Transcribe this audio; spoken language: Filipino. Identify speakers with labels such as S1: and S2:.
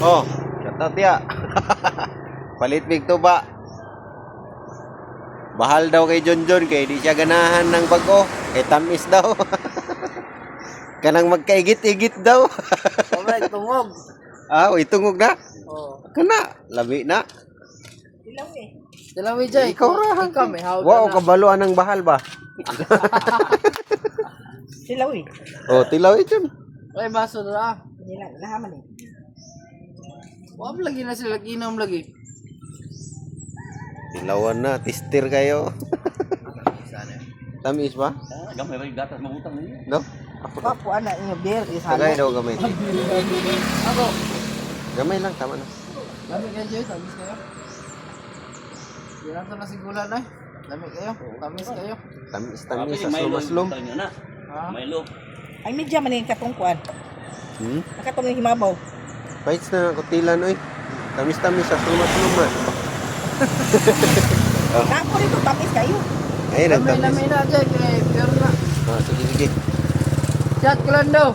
S1: Oh, shoutout ya. Palit big to ba? Bahal daw kay John John kay di siya ganahan ng bago. Kay tamis daw. Kanang magkaigit-igit daw.
S2: Alright, tungog.
S1: Ah, uy, tungog na.
S2: Oh.
S1: Kana, labi na.
S2: Dalawi Jay.
S1: Ikaw ra.
S2: Ikaw may hawak
S1: Wow,
S2: na.
S1: kabaluan ng bahal ba?
S3: Silaw eh.
S1: Oh, tilaw ito.
S2: Ay, baso na.
S3: Nila, lahaman eh.
S2: Wap lagi na sila inom lagi.
S1: Tilawan na, tister kayo. Tamis ba?
S4: Gamay may gatas mabutang niyo.
S1: No? Ako na.
S3: Papo, ana, yung beer, isala.
S1: Tagay daw gamay.
S2: Ako.
S1: Gamay lang, tama na.
S2: Lamig kayo Jay, tamis kayo. Di na ito na sigulan ay. Lamig kayo, tamis kayo.
S1: Tamis, tamis, aslom-aslom.
S2: Ha?
S4: Milo.
S3: Ay, medya man yung katungkuan.
S1: Hmm?
S3: Nakatong yung himabaw.
S1: Bites na kutilan, oy. Tamis-tamis, aslom-aslom man.
S3: Ako rito, tapis kayo.
S1: Ayun ang tamis.
S2: Lamig na Jay, kaya pure na.
S1: Ah, sige, sige.
S2: Chat ko lang daw.